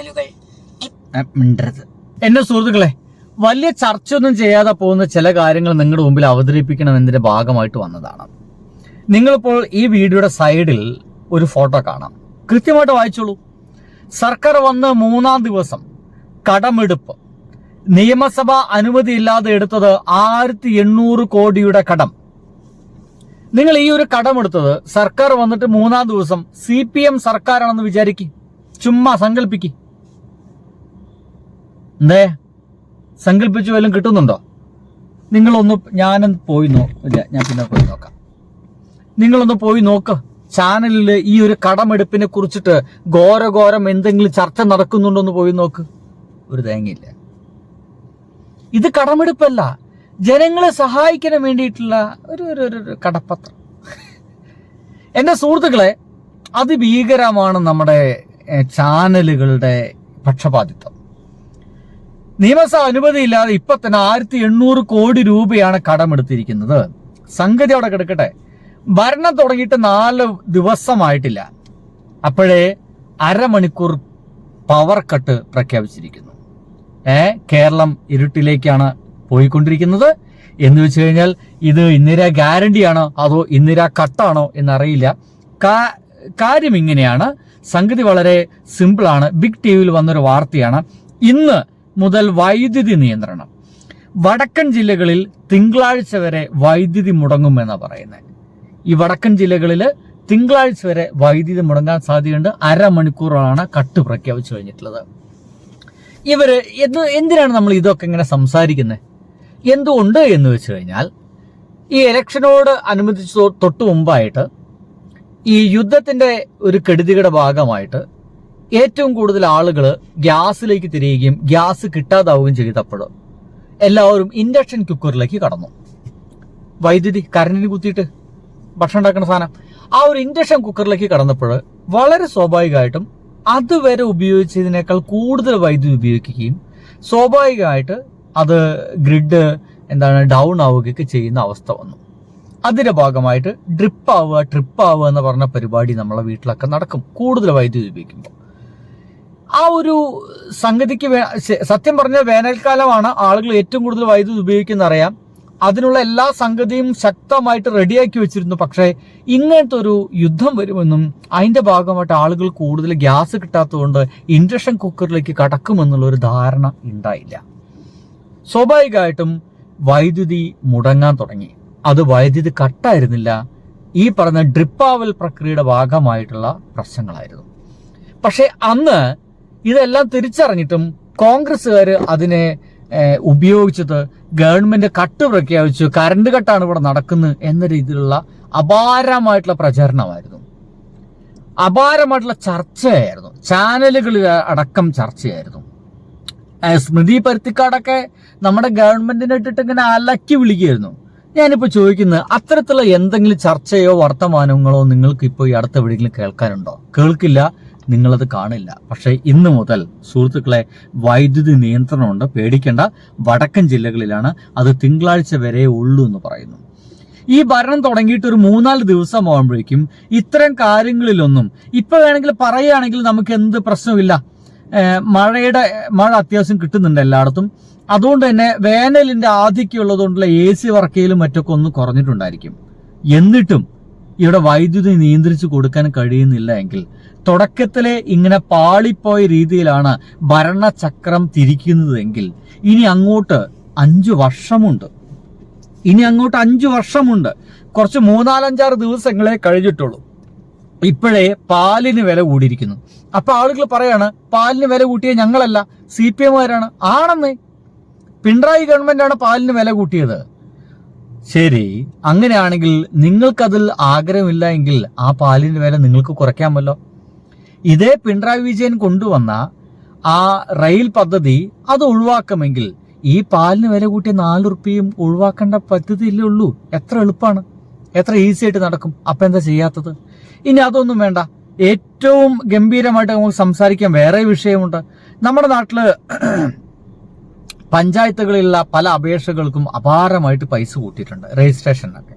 ചാനലുകൾ. എന്റെ സുഹൃത്തുക്കളെ, വലിയ ചർച്ചയൊന്നും ചെയ്യാതെ പോകുന്ന ചില കാര്യങ്ങൾ നിങ്ങളുടെ മുമ്പിൽ അവതരിപ്പിക്കണമെന്നതിന്റെ ഭാഗമായിട്ട് വന്നതാണ്. നിങ്ങളിപ്പോൾ ഈ വീഡിയോയുടെ സൈഡിൽ ഒരു ഫോട്ടോ കാണാം. കൃത്യമായിട്ട് വായിച്ചോളൂ. സർക്കാർ വന്ന് 3-ാം ദിവസം കടമെടുപ്പ്. നിയമസഭ അനുമതിയില്ലാതെ എടുത്തത് 1800 കോടിയുടെ കടം. നിങ്ങൾ ഈ ഒരു കടമെടുത്തത് സർക്കാർ വന്നിട്ട് 3-ാം ദിവസം CPM സർക്കാരാണെന്ന് വിചാരിക്കും. ചുമ്മാ സങ്കല്പിക്ക്. എന്തേ സങ്കല്പിച്ചു വല്ലതും കിട്ടുന്നുണ്ടോ? നിങ്ങളൊന്ന് ഞാനൊന്ന് പോയി ഞാൻ പിന്നെ പോയി നോക്കാം. നിങ്ങളൊന്ന് പോയി നോക്ക്. ചാനലിൽ ഈ ഒരു കടമെടുപ്പിനെ കുറിച്ചിട്ട് ഘോരം എന്തെങ്കിലും ചർച്ച നടക്കുന്നുണ്ടോ എന്ന് പോയി നോക്ക്. ഒരു തേങ്ങയില്ല. ഇത് കടമെടുപ്പല്ല, ജനങ്ങളെ സഹായിക്കാൻ വേണ്ടിയിട്ടുള്ള ഒരു കടപ്പത്രം. എന്റെ സുഹൃത്തുക്കളെ, അതിഭീകരമാണ് നമ്മുടെ ചാനലുകളുടെ പക്ഷപാതിത്വം. നിയമസഭ അനുമതിയില്ലാതെ ഇപ്പൊ തന്നെ 1800 കോടി രൂപയാണ് കടമെടുത്തിരിക്കുന്നത്. സംഗതി അവിടെ കിടക്കട്ടെ. ഭരണം തുടങ്ങിയിട്ട് 4 ദിവസമായിട്ടില്ല, അപ്പോഴേ അരമണിക്കൂർ പവർ കട്ട് പ്രഖ്യാപിച്ചിരിക്കുന്നു. കേരളം ഇരുട്ടിലേക്കാണ് പോയിക്കൊണ്ടിരിക്കുന്നത്. എന്ന് വെച്ച് കഴിഞ്ഞാൽ ഇത് ഇന്ദിരാ ഗ്യാരണ്ടിയാണോ അതോ ഇന്ദിരാ കട്ടാണോ എന്നറിയില്ല. കാര്യം ഇങ്ങനെയാണ്. സംഗതി വളരെ സിമ്പിളാണ്. ബിഗ് ടിവിയിൽ വന്നൊരു വാർത്തയാണ്. ഇന്ന് മുതൽ വൈദ്യുതി നിയന്ത്രണം. വടക്കൻ ജില്ലകളിൽ തിങ്കളാഴ്ച വരെ വൈദ്യുതി മുടങ്ങുമെന്നാണ് പറയുന്നത്. ഈ വടക്കൻ ജില്ലകളിൽ തിങ്കളാഴ്ച വരെ വൈദ്യുതി മുടങ്ങാൻ സാധ്യതയുണ്ട്. അരമണിക്കൂറാണ് കട്ട് പ്രഖ്യാപിച്ചു കഴിഞ്ഞിട്ടുള്ളത്. എന്തിനാണ് നമ്മൾ ഇതൊക്കെ ഇങ്ങനെ സംസാരിക്കുന്നത്? എന്തുകൊണ്ട് എന്ന് വെച്ച് കഴിഞ്ഞാൽ, ഈ ഇലക്ഷനോട് അനുബന്ധിച്ച് തൊട്ട് മുമ്പായിട്ട് ഈ യുദ്ധത്തിന്റെ ഒരു കെടുതിയുടെ ഭാഗമായിട്ട് ഏറ്റവും കൂടുതൽ ആളുകൾ ഗ്യാസിലേക്ക് തിരിയുകയും ഗ്യാസ് കിട്ടാതാവുകയും ചെയ്തപ്പോൾ എല്ലാവരും ഇൻഡക്ഷൻ കുക്കറിലേക്ക് കടന്നു. വൈദ്യുതി കറണ്ടിന് കുത്തിയിട്ട് ഭക്ഷണം ഉണ്ടാക്കുന്ന സാധനം, ആ ഒരു ഇൻഡക്ഷൻ കുക്കറിലേക്ക് കടന്നപ്പോൾ വളരെ സ്വാഭാവികമായിട്ടും അതുവരെ ഉപയോഗിച്ചതിനേക്കാൾ കൂടുതൽ വൈദ്യുതി ഉപയോഗിക്കുകയും സ്വാഭാവികമായിട്ട് അത് ഗ്രിഡ് ഡൗൺ ആവുകയൊക്കെ ചെയ്യുന്ന അവസ്ഥ വന്നു. അതിന്റെ ഭാഗമായിട്ട് ട്രിപ്പ് ആവുക എന്ന് പറഞ്ഞ പരിപാടി നമ്മളെ വീട്ടിലൊക്കെ നടക്കും കൂടുതൽ വൈദ്യുതി ഉപയോഗിക്കുമ്പോൾ. ആ ഒരു സംഗതിക്ക് സത്യം പറഞ്ഞാൽ വേനൽക്കാലമാണ് ആളുകൾ ഏറ്റവും കൂടുതൽ വൈദ്യുതി ഉപയോഗിക്കുന്ന അറിയാം. അതിനുള്ള എല്ലാ സംഗതിയും ശക്തമായിട്ട് റെഡിയാക്കി വെച്ചിരുന്നു. പക്ഷേ ഇങ്ങനത്തെ ഒരു യുദ്ധം വരുമെന്നും അതിന്റെ ഭാഗമായിട്ട് ആളുകൾ കൂടുതൽ ഗ്യാസ് കിട്ടാത്തതുകൊണ്ട് ഇൻഡക്ഷൻ കുക്കറിലേക്ക് കടക്കുമെന്നുള്ള ഒരു ധാരണ ഉണ്ടായില്ല. സ്വാഭാവികമായിട്ടും വൈദ്യുതി മുടങ്ങാൻ തുടങ്ങി. അത് വൈദ്യുതി കട്ടായിരുന്നില്ല, ഈ പറഞ്ഞ ഡ്രിപ്പാവൽ പ്രക്രിയയുടെ ഭാഗമായിട്ടുള്ള പ്രശ്നങ്ങളായിരുന്നു. പക്ഷെ അന്ന് ഇതെല്ലാം തിരിച്ചറിഞ്ഞിട്ടും കോൺഗ്രസ്സുകാർ അതിനെ ഉപയോഗിച്ചത് ഗവൺമെന്റ് കട്ട് പ്രഖ്യാപിച്ചു, കറണ്ട് കട്ടാണ് ഇവിടെ നടക്കുന്നത് എന്ന രീതിയിലുള്ള അപാരമായിട്ടുള്ള പ്രചരണമായിരുന്നു, അപാരമായിട്ടുള്ള ചർച്ചയായിരുന്നു. ചാനലുകളിൽ അടക്കം ചർച്ചയായിരുന്നു. സ്മൃതി പരുത്തിക്കാടൊക്കെ നമ്മുടെ ഗവൺമെന്റിനെ ഇട്ടിട്ട് ഇങ്ങനെ അലക്കി വിളിക്കുകയായിരുന്നു. ഞാനിപ്പോൾ ചോദിക്കുന്നത്, അത്തരത്തിലുള്ള എന്തെങ്കിലും ചർച്ചയോ വർത്തമാനങ്ങളോ നിങ്ങൾക്ക് ഇപ്പോൾ ഈ അടുത്ത എവിടെയെങ്കിലും കേൾക്കാനുണ്ടോ? കേൾക്കില്ല, നിങ്ങളത് കാണില്ല. പക്ഷേ ഇന്ന് മുതൽ സുഹൃത്തുക്കളെ വൈദ്യുതി നിയന്ത്രണമുണ്ട്, പേടിക്കേണ്ട. വടക്കൻ ജില്ലകളിലാണ്, അത് തിങ്കളാഴ്ച വരെ ഉള്ളൂ എന്ന് പറയുന്നു. ഈ ഭരണം തുടങ്ങിയിട്ട് ഒരു 3-4 ദിവസം ആകുമ്പോഴേക്കും ഇത്തരം കാര്യങ്ങളിലൊന്നും ഇപ്പൊ വേണമെങ്കിൽ പറയുകയാണെങ്കിൽ നമുക്ക് എന്ത് പ്രശ്നമില്ല. മഴ അത്യാവശ്യം കിട്ടുന്നുണ്ട് എല്ലായിടത്തും. അതുകൊണ്ട് തന്നെ വേനലിന്റെ ആധിക്യം ഉള്ളതുകൊണ്ടുള്ള AC വർക്കയിലും മറ്റൊക്കെ ഒന്ന് കുറഞ്ഞിട്ടുണ്ടായിരിക്കും. എന്നിട്ടും ഇവിടെ വൈദ്യുതി നിയന്ത്രിച്ചു കൊടുക്കാൻ കഴിയുന്നില്ല എങ്കിൽ തുടക്കത്തിലെ ഇങ്ങനെ പാളിപ്പോയ രീതിയിലാണ് ഭരണചക്രം തിരിക്കുന്നതെങ്കിൽ ഇനി അങ്ങോട്ട് 5 വർഷമുണ്ട്. കുറച്ച് 3-4-5-6 ദിവസങ്ങളെ കഴിഞ്ഞിട്ടുള്ളൂ. ഇപ്പോഴേ പാലിന് വില കൂടിയിരിക്കുന്നു. അപ്പൊ ആളുകൾ പറയാണ്, പാലിന് വില കൂട്ടിയത് ഞങ്ങളല്ല, CPM-കാരാണ്. ആണെന്നേ, പിണറായി ഗവൺമെന്റാണ് പാലിന് വില കൂട്ടിയത്. ശരി, അങ്ങനെയാണെങ്കിൽ നിങ്ങൾക്കതിൽ ആഗ്രഹമില്ല എങ്കിൽ ആ പാലിന്റെ വില നിങ്ങൾക്ക് കുറയ്ക്കാമല്ലോ. ഇതേ പിണറായി വിജയൻ കൊണ്ടുവന്ന ആ റെയിൽ പദ്ധതി അത് ഒഴിവാക്കുമെങ്കിൽ ഈ പാലിന് വില കൂട്ടിയ 4 റുപ്യയും ഒഴിവാക്കേണ്ട പദ്ധതിയില്ലേ ഉള്ളൂ. എത്ര എളുപ്പമാണ്, എത്ര ഈസി ആയിട്ട് നടക്കും. അപ്പൊ എന്താ ചെയ്യാത്തത്? ഇനി അതൊന്നും വേണ്ട, ഏറ്റവും ഗംഭീരമായിട്ട് നമുക്ക് സംസാരിക്കാൻ വേറെ വിഷയമുണ്ട്. നമ്മുടെ നാട്ടില് പഞ്ചായത്തുകളിലുള്ള പല അപേക്ഷകൾക്കും അപാരമായിട്ട് പൈസ കൂട്ടിയിട്ടുണ്ട്, രജിസ്ട്രേഷനൊക്കെ.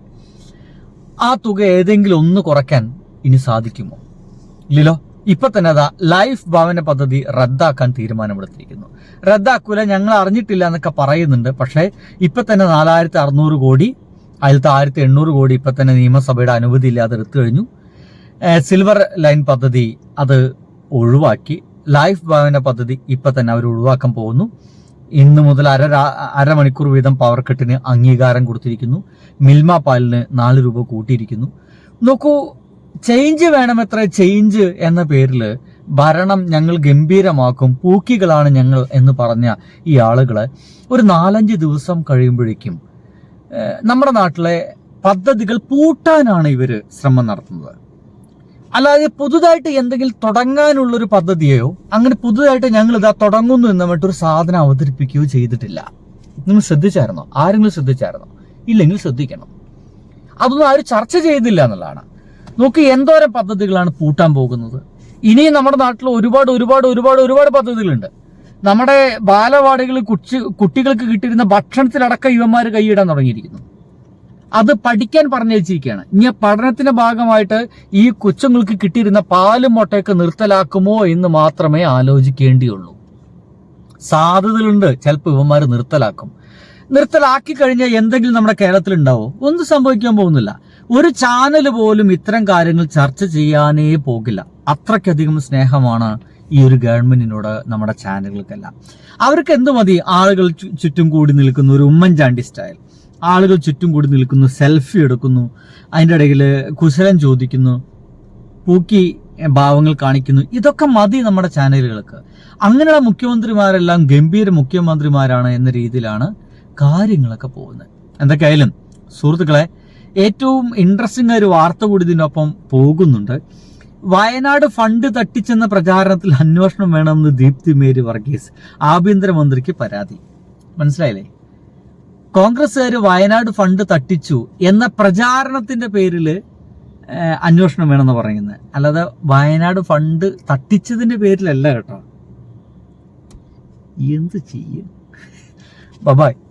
ആ തുക ഏതെങ്കിലും ഒന്ന് കുറയ്ക്കാൻ ഇനി സാധിക്കുമോ? ഇല്ലല്ലോ. ഇപ്പൊ തന്നെ അതാ ലൈഫ് ഭവന പദ്ധതി റദ്ദാക്കാൻ തീരുമാനമെടുത്തിരിക്കുന്നു. റദ്ദാക്കൂല, ഞങ്ങൾ അറിഞ്ഞിട്ടില്ല എന്നൊക്കെ പറയുന്നുണ്ട്. പക്ഷേ ഇപ്പൊ തന്നെ 4600 കോടി, അതിലത്തെ 1800 കോടി ഇപ്പൊ തന്നെ നിയമസഭയുടെ അനുമതി ഇല്ലാതെ എടുത്തു കഴിഞ്ഞു. സിൽവർ ലൈൻ പദ്ധതി അത് ഒഴിവാക്കി. ലൈഫ് ഭവന പദ്ധതി ഇപ്പൊ തന്നെ അവർ ഒഴിവാക്കാൻ പോകുന്നു. ഇന്ന് മുതൽ അരമണിക്കൂർ വീതം പവർ കട്ടിന് അംഗീകാരം കൊടുത്തിരിക്കുന്നു. മിൽമ പാലിന് 4 രൂപ കൂട്ടിയിരിക്കുന്നു. നോക്കൂ, ചേഞ്ച് വേണമത്ര ചേഞ്ച് എന്ന പേരില് ഭരണം ഞങ്ങൾ ഗംഭീരമാക്കും, പൂക്കികളാണ് ഞങ്ങൾ എന്ന് പറഞ്ഞ ഈ ആളുകള് ഒരു 4-5 ദിവസം കഴിയുമ്പോഴേക്കും നമ്മുടെ നാട്ടിലെ പദ്ധതികൾ പൂട്ടാനാണ് ഇവര് ശ്രമം നടത്തുന്നത്. അല്ലാതെ പുതുതായിട്ട് എന്തെങ്കിലും തുടങ്ങാനുള്ളൊരു പദ്ധതിയോ അങ്ങനെ പുതുതായിട്ട് ഞങ്ങൾ ഇതാ തുടങ്ങുന്നു എന്ന് പറഞ്ഞിട്ടൊരു സാധനം അവതരിപ്പിക്കുകയോ ചെയ്തിട്ടില്ല. നിങ്ങൾ ശ്രദ്ധിച്ചായിരുന്നോ? ആരെങ്കിലും ശ്രദ്ധിച്ചായിരുന്നോ? ഇല്ലെങ്കിൽ ശ്രദ്ധിക്കണം. അതൊന്നും ആരും ചർച്ച ചെയ്തില്ല എന്നുള്ളതാണ്. നോക്കി എന്തോരം പദ്ധതികളാണ് പൂട്ടാൻ പോകുന്നത്. ഇനിയും നമ്മുടെ നാട്ടിൽ ഒരുപാട് ഒരുപാട് ഒരുപാട് ഒരുപാട് പദ്ധതികളുണ്ട്. നമ്മുടെ ബാലവാടികളിൽ കുട്ടികൾക്ക് കിട്ടിയിരുന്ന ഭക്ഷണത്തിലടക്കം യുവന്മാർ കൈയിടാൻ തുടങ്ങിയിരിക്കുന്നു. അത് പഠിക്കാൻ പറഞ്ഞയച്ചിരിക്കുകയാണ്. ഇനി പഠനത്തിന്റെ ഭാഗമായിട്ട് ഈ കൊച്ചുങ്ങൾക്ക് കിട്ടിയിരുന്ന പാലും മുട്ടയൊക്കെ നിർത്തലാക്കുമോ എന്ന് മാത്രമേ ആലോചിക്കേണ്ടിയുള്ളൂ. സാധ്യതകളുണ്ട്, ചിലപ്പോൾ ഇവന്മാർ നിർത്തലാക്കി കഴിഞ്ഞാൽ എന്തെങ്കിലും നമ്മുടെ കേരളത്തിൽ ഉണ്ടാവോ? ഒന്നും സംഭവിക്കാൻ പോകുന്നില്ല. ഒരു ചാനൽ പോലും ഇത്തരം കാര്യങ്ങൾ ചർച്ച ചെയ്യാനേ പോകില്ല. അത്രയ്ക്കധികം സ്നേഹമാണ് ഈ ഒരു ഗവൺമെന്റിനോട് നമ്മുടെ ചാനലുകൾക്കെല്ലാം. അവർക്ക് എന്ത് മതി? ആളുകൾ ചുറ്റും കൂടി നിൽക്കുന്ന ഒരു ഉമ്മൻചാണ്ടി സ്റ്റൈൽ, ആളുകൾ ചുറ്റും കൂടി നിൽക്കുന്നു, സെൽഫി എടുക്കുന്നു, അതിൻ്റെ ഇടയിൽ കുശലം ചോദിക്കുന്നു, പൂക്കി ഭാവങ്ങൾ കാണിക്കുന്നു. ഇതൊക്കെ മതി നമ്മുടെ ചാനലുകൾക്ക്. അങ്ങനെയുള്ള മുഖ്യമന്ത്രിമാരെല്ലാം ഗംഭീര മുഖ്യമന്ത്രിമാരാണ് എന്ന രീതിയിലാണ് കാര്യങ്ങളൊക്കെ പോകുന്നത്. എന്തൊക്കെയായാലും സുഹൃത്തുക്കളെ, ഏറ്റവും ഇൻട്രസ്റ്റിംഗ് ആയ ഒരു വാർത്ത കൂടി ഇതിനൊപ്പം പോകുന്നുണ്ട്. വയനാട് ഫണ്ട് തട്ടിച്ചെന്ന പ്രചാരണത്തിൽ അന്വേഷണം വേണമെന്ന് ദീപ്തി മേരി വർഗീസ് ആഭ്യന്തരമന്ത്രിക്ക് പരാതി. മനസ്സിലായില്ലേ? കോൺഗ്രസ്സുകാർ വയനാട് ഫണ്ട് തട്ടിച്ചു എന്ന പ്രചാരണത്തിന്റെ പേരിൽ അന്വേഷണം വേണമെന്ന് പറയുന്നത്, അല്ലാതെ വയനാട് ഫണ്ട് തട്ടിച്ചതിന്റെ പേരിലല്ല കേട്ടോ. എന്ത് ചെയ്യും? ബൈ.